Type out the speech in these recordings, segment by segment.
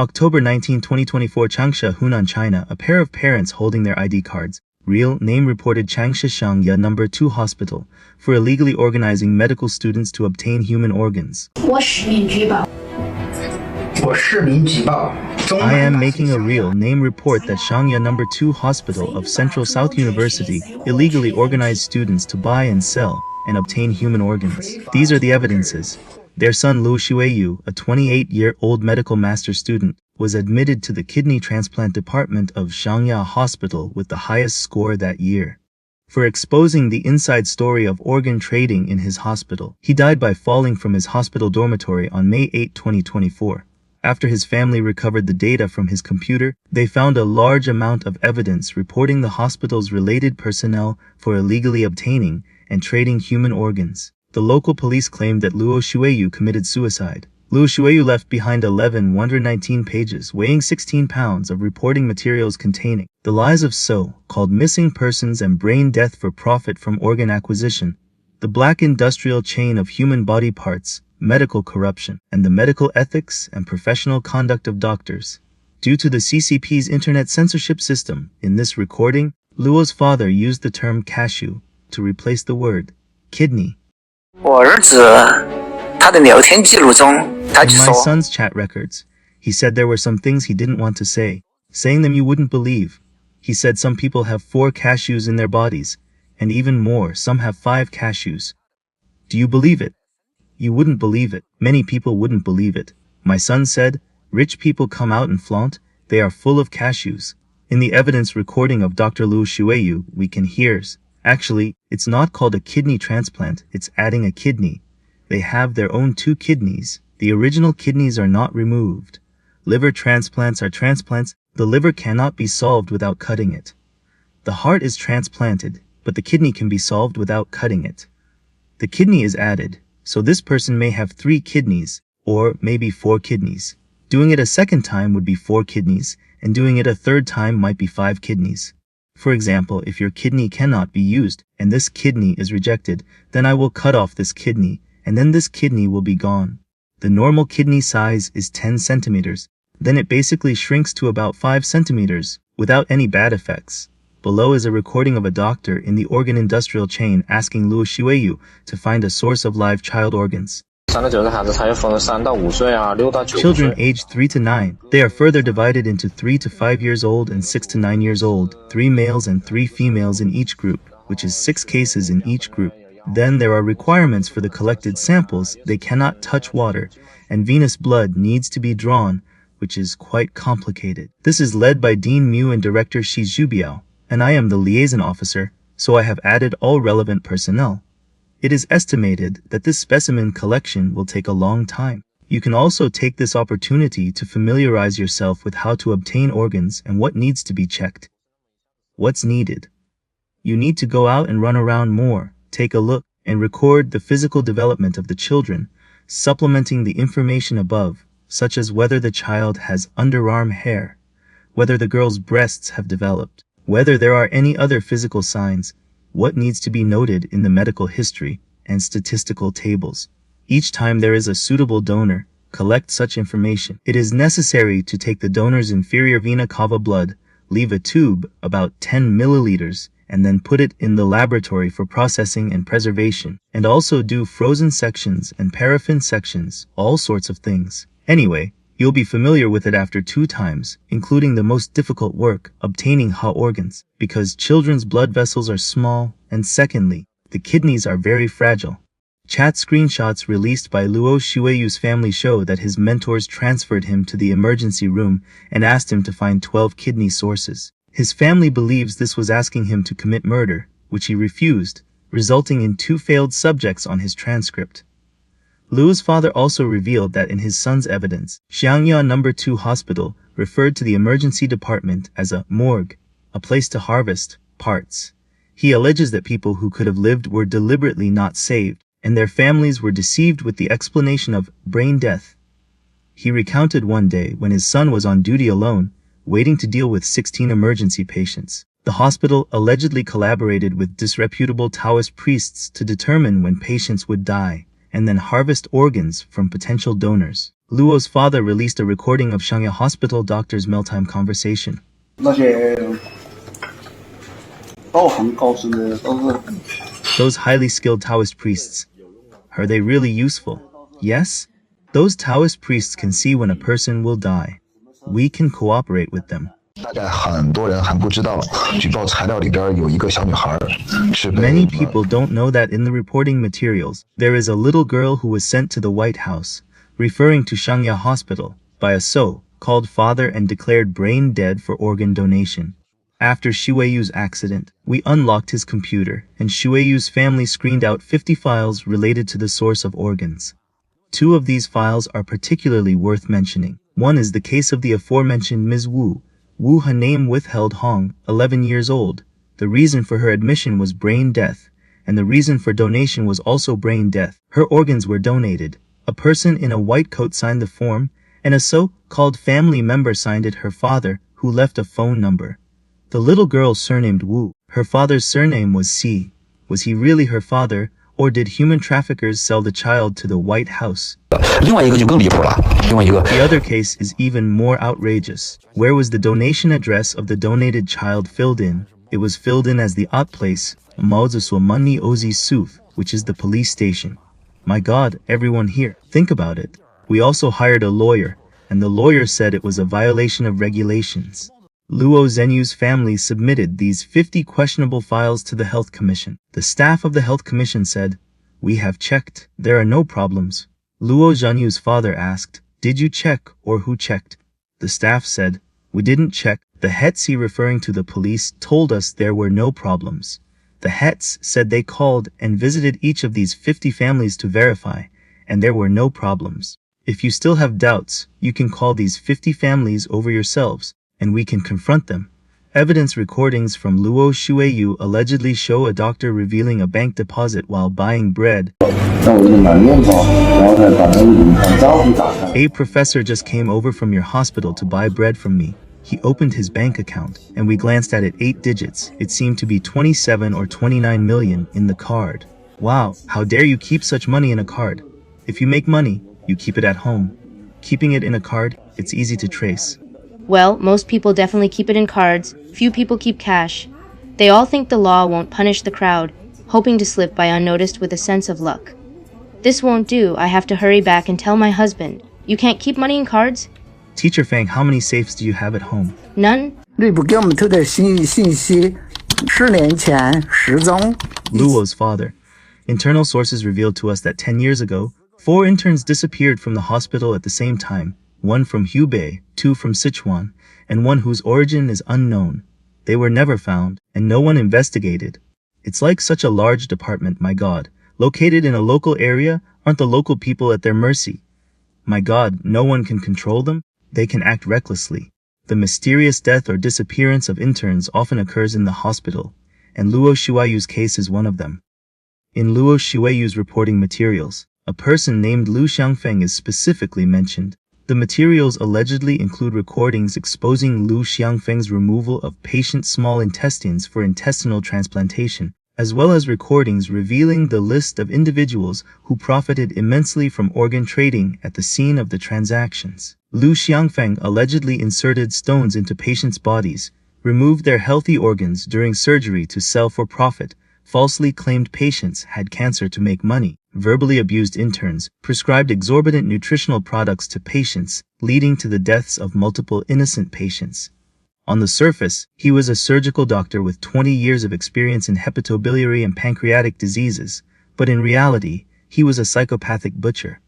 October 19, 2024, Changsha, Hunan, China. A pair of parents holding their ID cards. Real name reported Changsha Shangya No. 2 Hospital for illegally organizing medical students to obtain human organs. I am making a real name report that Shangya No. 2 Hospital of Central South University illegally organized students to buy and sell and obtain human organs. These are the evidences. Their son Luo Shuaiyu, a 28-year-old medical master student, was admitted to the kidney transplant department of Shangya Hospital with the highest score that year. For exposing the inside story of organ trading in his hospital, he died by falling from his hospital dormitory on May 8, 2024. After his family recovered the data from his computer, they found a large amount of evidence reporting the hospital's related personnel for illegally obtaining and trading human organs. The local police claimed that Luo Shuaiyu committed suicide. Luo Shuaiyu left behind 119 pages, weighing 16 pounds of reporting materials containing the lies of so-called missing persons and brain death for profit from organ acquisition, the black industrial chain of human body parts, medical corruption, and the medical ethics and professional conduct of doctors. Due to the CCP's internet censorship system, in this recording, Luo's father used the term cashew to replace the word kidney. In my son's chat records, he said there were some things he didn't want to say, saying them you wouldn't believe. He said some people have 4 cashews in their bodies, and even more, some have 5 cashews. Do you believe it? You wouldn't believe it. Many people wouldn't believe it. My son said, rich people come out and flaunt, they are full of cashews. In the evidence recording of Dr. Luo Shuaiyu, we can hear, actually, it's not called a kidney transplant, it's adding a kidney. They have their own 2 kidneys. The original kidneys are not removed. Liver transplants are transplants. The liver cannot be solved without cutting it. The heart is transplanted, but the kidney can be solved without cutting it. The kidney is added, so this person may have 3 kidneys, or maybe 4 kidneys. Doing it a second time would be 4 kidneys, and doing it a third time might be 5 kidneys. For example, if your kidney cannot be used, and this kidney is rejected, then I will cut off this kidney, and then this kidney will be gone. The normal kidney size is 10 centimeters. Then it basically shrinks to about 5 centimeters, without any bad effects. Below is a recording of a doctor in the organ industrial chain asking Luo Shuaiyu to find a source of live child organs. Children aged 3 to 9. They are further divided into 3 to 5 years old and 6 to 9 years old, 3 males and 3 females in each group, which is 6 cases in each group. Then there are requirements for the collected samples. They cannot touch water, and venous blood needs to be drawn, which is quite complicated. This is led by Dean Mu and Director Shi Zhubiao, and I am the liaison officer, so I have added all relevant personnel. It is estimated that this specimen collection will take a long time. You can also take this opportunity to familiarize yourself with how to obtain organs and what needs to be checked. What's needed? You need to go out and run around more, take a look, and record the physical development of the children, supplementing the information above, such as whether the child has underarm hair, whether the girl's breasts have developed, whether there are any other physical signs, what needs to be noted in the medical history, and statistical tables. Each time there is a suitable donor, collect such information. It is necessary to take the donor's inferior vena cava blood, leave a tube about 10 milliliters, and then put it in the laboratory for processing and preservation, and also do frozen sections and paraffin sections, all sorts of things. Anyway, you'll be familiar with it after 2 times, including the most difficult work, obtaining hot organs, because children's blood vessels are small, and secondly, the kidneys are very fragile. Chat screenshots released by Luo Shuaiyu's family show that his mentors transferred him to the emergency room and asked him to find 12 kidney sources. His family believes this was asking him to commit murder, which he refused, resulting in 2 failed subjects on his transcript. Luo's father also revealed that in his son's evidence, Xiangya No. 2 Hospital referred to the emergency department as a morgue, a place to harvest parts. He alleges that people who could have lived were deliberately not saved, and their families were deceived with the explanation of brain death. He recounted one day when his son was on duty alone, waiting to deal with 16 emergency patients. The hospital allegedly collaborated with disreputable Taoist priests to determine when patients would die, and then harvest organs from potential donors. Luo's father released a recording of Shangya Hospital doctor's mealtime conversation. 那些道行高深的都是 Those highly skilled Taoist priests, are they really useful? Yes? Those Taoist priests can see when a person will die. We can cooperate with them. 大概很多人还不知道，举报材料里边有一个小女孩是被 Many people don't know that in the reporting materials, there is a little girl who was sent to the White House, referring to Shangya Hospital, by a so-called father and declared brain dead for organ donation. After Shuaiyu's accident, we unlocked his computer, and Shuaiyu's family screened out 50 files related to the source of organs. 2 of these files are particularly worth mentioning. One is the case of the aforementioned Ms. Wu. Wu, her name withheld Hong, 11 years old. The reason for her admission was brain death, and the reason for donation was also brain death. Her organs were donated. A person in a white coat signed the form, and a so-called family member signed it, her father, who left a phone number. The little girl surnamed Wu. Her father's surname was Si. Was he really her father, or did human traffickers sell the child to the White House? 另外一个就更离谱了，另外一个 The other case is even more outrageous. Where was the donation address of the donated child filled in? It was filled in as the Ot place, Maozusuamani Ozi Suf, which is the police station. My God, everyone here, think about it. We also hired a lawyer, and the lawyer said it was a violation of regulations. Luo Zhenyu's family submitted these 50 questionable files to the Health Commission. The staff of the Health Commission said, "We have checked. There are no problems." Luo Zhenyu's father asked, "Did you check, or who checked?" The staff said, "We didn't check. The Hetsi," referring to the police, "told us there were no problems." The Hets said they called and visited each of these 50 families to verify, and there were no problems. If you still have doubts, you can call these 50 families over yourselves, and we can confront them. Evidence recordings from Luo Shuaiyu allegedly show a doctor revealing a bank deposit while buying bread. A professor just came over from your hospital to buy bread from me. He opened his bank account, and we glanced at it 8 digits. It seemed to be 27 or 29 million in the card. Wow, how dare you keep such money in a card? If you make money, you keep it at home. Keeping it in a card, it's easy to trace. Well, most people definitely keep it in cards. Few people keep cash. They all think the law won't punish the crowd, hoping to slip by unnoticed with a sense of luck. This won't do. I have to hurry back and tell my husband. You can't keep money in cards? Teacher Fang, how many safes do you have at home? None? 内部给我们投的信息，10年前失踪。 Luo's father. Internal sources revealed to us that 10 years ago, 4 interns disappeared from the hospital at the same time, 1 from Hubei, 2 from Sichuan, and 1 whose origin is unknown. They were never found, and no one investigated. It's like such a large department, my God. Located in a local area, aren't the local people at their mercy? My God, no one can control them? They can act recklessly. The mysterious death or disappearance of interns often occurs in the hospital, and Luo Shuaiyu's case is one of them. In Luo Shuaiyu's reporting materials, a person named Lu Xiangfeng is specifically mentioned. The materials allegedly include recordings exposing Lu Xiangfeng's removal of patients' small intestines for intestinal transplantation, as well as recordings revealing the list of individuals who profited immensely from organ trading at the scene of the transactions. Lu Xiangfeng allegedly inserted stones into patients' bodies, removed their healthy organs during surgery to sell for profit, falsely claimed patients had cancer to make money, verbally abused interns, prescribed exorbitant nutritional products to patients, leading to the deaths of multiple innocent patients. On the surface, he was a surgical doctor with 20 years of experience in hepatobiliary and pancreatic diseases, but in reality, he was a psychopathic butcher.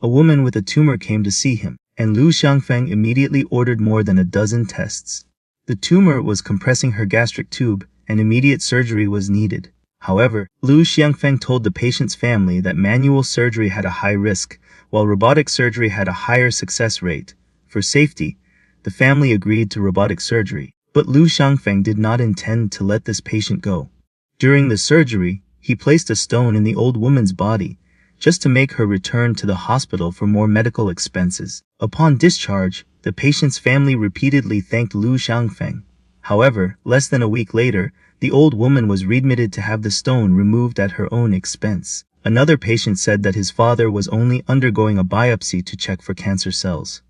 A woman with a tumor came to see him, and Lu Xiangfeng immediately ordered more than a dozen tests. The tumor was compressing her gastric tube, and immediate surgery was needed. However, Lu Xiangfeng told the patient's family that manual surgery had a high risk, while robotic surgery had a higher success rate. For safety, the family agreed to robotic surgery, but Lu Xiangfeng did not intend to let this patient go. During the surgery, he placed a stone in the old woman's body, just to make her return to the hospital for more medical expenses. Upon discharge, the patient's family repeatedly thanked Lu Xiangfeng. However, less than a week later, the old woman was readmitted to have the stone removed at her own expense. Another patient said that his father was only undergoing a biopsy to check for cancer cells.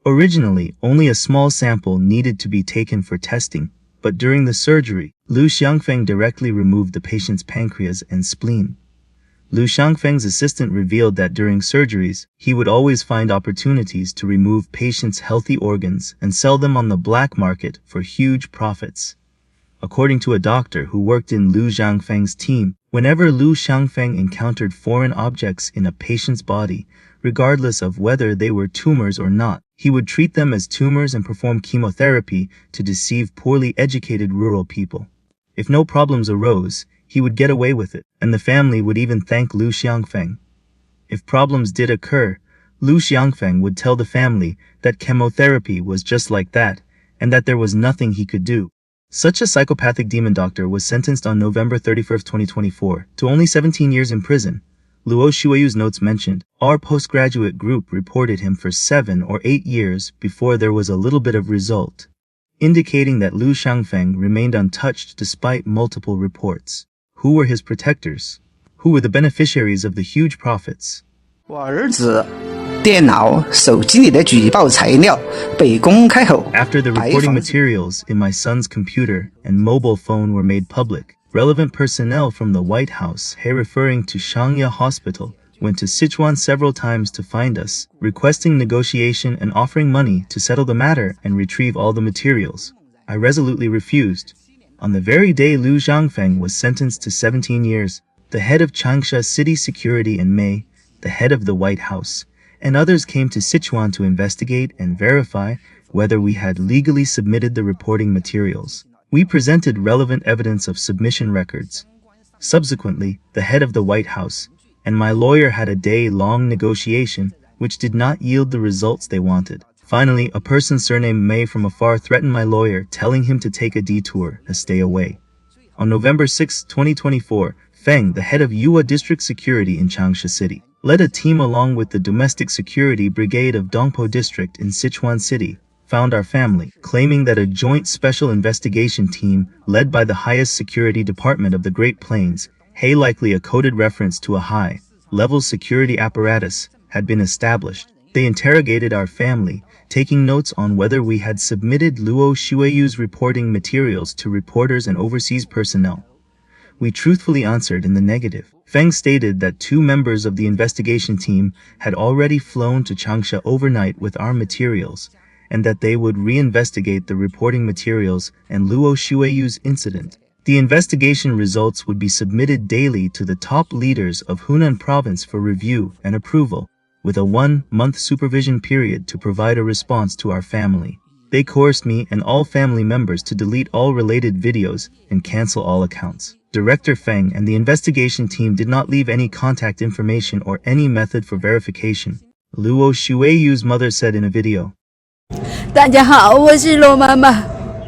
Originally, only a small sample needed to be taken for testing, but during the surgery, Luo Shuaiyu directly removed the patient's pancreas and spleen. Luo Shuaiyu's assistant revealed that during surgeries, he would always find opportunities to remove patients' healthy organs and sell them on the black market for huge profits. According to a doctor who worked in Luo Shuaiyu's team, whenever Luo Shuaiyu encountered foreign objects in a patient's body, regardless of whether they were tumors or not, he would treat them as tumors and perform chemotherapy to deceive poorly educated rural people. If no problems arose, he would get away with it, and the family would even thank Luo Shuaiyu. If problems did occur, Luo Shuaiyu would tell the family that chemotherapy was just like that, and that there was nothing he could do. Such a psychopathic demon doctor was sentenced on November 31, 2024, to only 17 years in prison. Luo Shuaiyu's notes mentioned, our postgraduate group reported him for 7 or 8 years before there was a little bit of result, indicating that Luo Shuaiyu remained untouched despite multiple reports. Who were his protectors? Who were the beneficiaries of the huge profits? 我儿子电脑、手机里的举报材料被公开后， After the reporting materials in my son's computer and mobile phone were made public, relevant personnel from the White House, referring to Shangya Hospital, went to Sichuan several times to find us, requesting negotiation and offering money to settle the matter and retrieve all the materials. I resolutely refused. On the very day Luo Shuaiyu was sentenced to 17 years, the head of Changsha City Security in May, the head of the White House, and others came to Sichuan to investigate and verify whether we had legally submitted the reporting materials. We presented relevant evidence of submission records. Subsequently, the head of the White House and my lawyer had a day-long negotiation which did not yield the results they wanted. Finally, a person surnamed Mei from afar threatened my lawyer, telling him to take a detour and stay away. On November 6, 2024, Feng, the head of Yua District Security in Changsha City, led a team along with the Domestic Security Brigade of Dongpo District in Sichuan City, found our family, claiming that a joint special investigation team led by the highest security department of the Great Plains, likely a coded reference to a high-level security apparatus, had been established. They interrogated our family, taking notes on whether we had submitted Luo Shuaiyu's reporting materials to reporters and overseas personnel. We truthfully answered in the negative. Feng stated that 2 members of the investigation team had already flown to Changsha overnight with our materials, and that they would reinvestigate the reporting materials and Luo Shuaiyu's incident. The investigation results would be submitted daily to the top leaders of Hunan province for review and approval, with a 1-month supervision period to provide a response to our family. They coerced me and all family members to delete all related videos and cancel all accounts. Director Feng and the investigation team did not leave any contact information or any method for verification. Luo Shuaiyu's mother said in a video, 大家好，我是罗妈妈。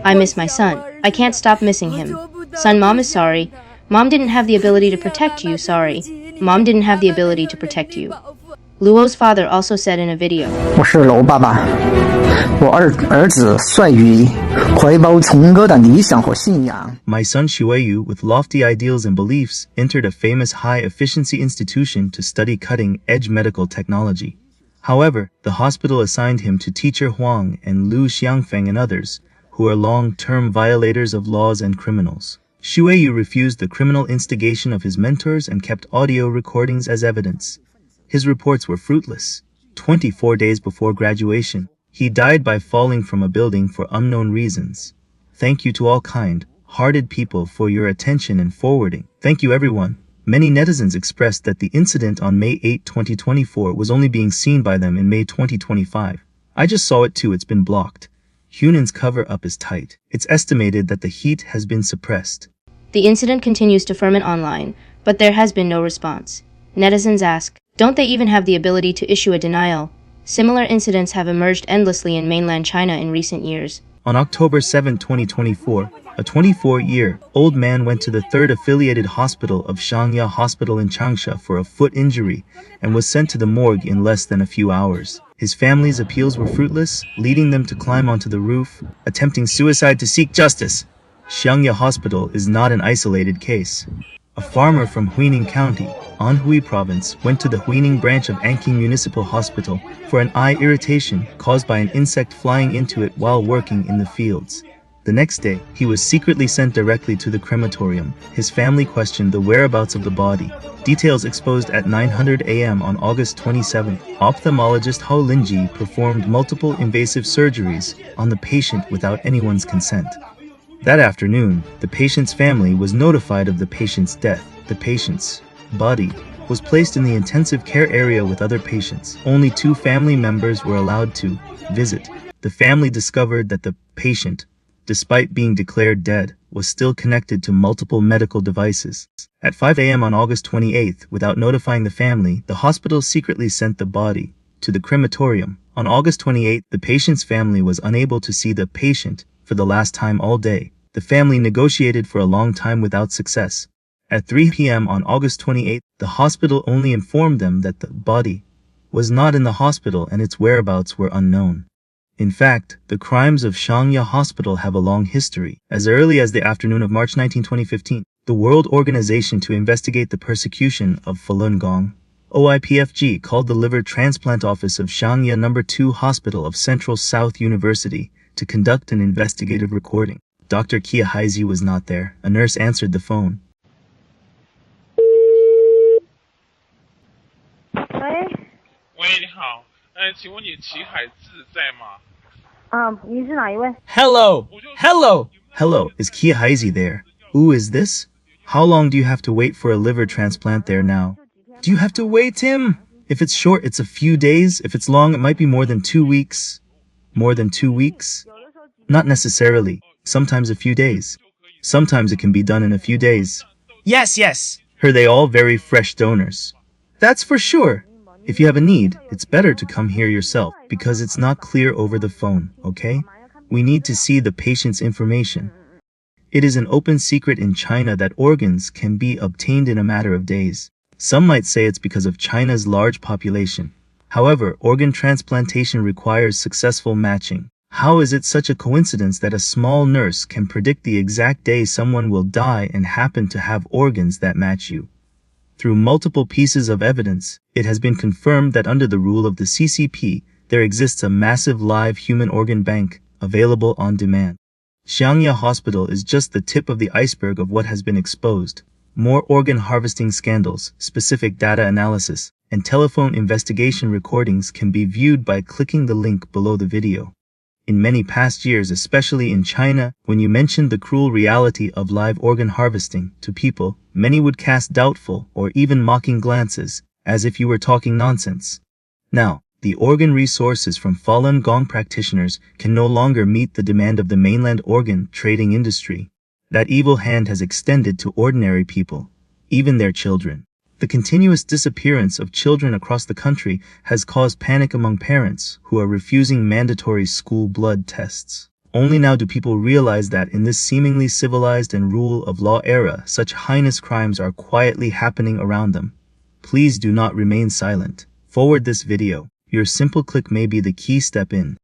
I miss my son. I can't stop missing him. Son, mom is sorry. Mom didn't have the ability to protect you, sorry. Mom didn't have the ability to protect you. Luo's father also said in a video, 我是罗爸爸，我儿子帅宇怀抱崇高的理想和信仰。 My son Shuaiyu, with lofty ideals and beliefs, entered a famous high-efficiency institution to study cutting-edge medical technology. However, the hospital assigned him to teacher Huang and Luo Shuaiyu and others, who are long-term violators of laws and criminals. Shuaiyu refused the criminal instigation of his mentors and kept audio recordings as evidence. His reports were fruitless. 24 days before graduation, he died by falling from a building for unknown reasons. Thank you to all kind-hearted people for your attention and forwarding. Thank you everyone. Many netizens expressed that the incident on May 8, 2024 was only being seen by them in May 2025. I just saw it too, it's been blocked. Hunan's cover-up is tight. It's estimated that the heat has been suppressed. the incident continues to ferment online, but there has been no response. Netizens ask, don't they even have the ability to issue a denial? Similar incidents have emerged endlessly in mainland China in recent years. On October 7, 2024, a 24-year-old man went to the third affiliated hospital of Shangya Hospital in Changsha for a foot injury and was sent to the morgue in less than a few hours. His family's appeals were fruitless, leading them to climb onto the roof, attempting suicide to seek justice. Shangya Hospital is not an isolated case. A farmer from Huining County, Anhui Province, went to the Huining branch of Anqing Municipal Hospital for an eye irritation caused by an insect flying into it while working in the fields. The next day, he was secretly sent directly to the crematorium. His family questioned the whereabouts of the body. Details exposed at 900 a.m. on August 27. Ophthalmologist Hao Linji performed multiple invasive surgeries on the patient without anyone's consent. That afternoon, the patient's family was notified of the patient's death. The patient's body was placed in the intensive care area with other patients. Only 2 family members were allowed to visit. The family discovered that the patient, despite being declared dead, was still connected to multiple medical devices. At 5 a.m. on August 28th, without notifying the family, the hospital secretly sent the body to the crematorium. On August 28th, the patient's family was unable to see the patient for the last time all day. The family negotiated for a long time without success. At 3 p.m. on August 28th, the hospital only informed them that the body was not in the hospital and its whereabouts were unknown. In fact, the crimes of Shangya Hospital have a long history. As early as the afternoon of March 19, 2015, the World Organization to Investigate the Persecution of Falun Gong, OIPFG, called the liver transplant office of Shangya No. 2 Hospital of Central South University to conduct an investigative recording. Dr. Kia Haizi was not there. A nurse answered the phone. 喂，你好，请问你齐海志在吗？您是哪一位？ Hello! Hello! Hello, is Kia Haizi there? Who is this? How long do you have to wait for a liver transplant there now? Do you have to wait, Tim? If it's short, it's a few days. If it's long, it might be more than 2 weeks. More than 2 weeks? Not necessarily. Sometimes a few days. Sometimes it can be done in a few days. Yes. Are they all very fresh donors? That's for sure. If you have a need, it's better to come here yourself because it's not clear over the phone, okay? We need to see the patient's information. It is an open secret in China that organs can be obtained in a matter of days. Some might say it's because of China's large population. However, organ transplantation requires successful matching. How is it such a coincidence that a small nurse can predict the exact day someone will die and happen to have organs that match you? Through multiple pieces of evidence, it has been confirmed that under the rule of the CCP, there exists a massive live human organ bank available on demand. Xiangya Hospital is just the tip of the iceberg of what has been exposed. More organ harvesting scandals, specific data analysis, and telephone investigation recordings can be viewed by clicking the link below the video. In many past years, especially in China, when you mentioned the cruel reality of live organ harvesting to people, many would cast doubtful or even mocking glances, as if you were talking nonsense. Now, the organ resources from Falun Gong practitioners can no longer meet the demand of the mainland organ trading industry. That evil hand has extended to ordinary people, even their children. The continuous disappearance of children across the country has caused panic among parents who are refusing mandatory school blood tests. Only now do people realize that in this seemingly civilized and rule of law era, such heinous crimes are quietly happening around them. Please do not remain silent. Forward this video. Your simple click may be the key step in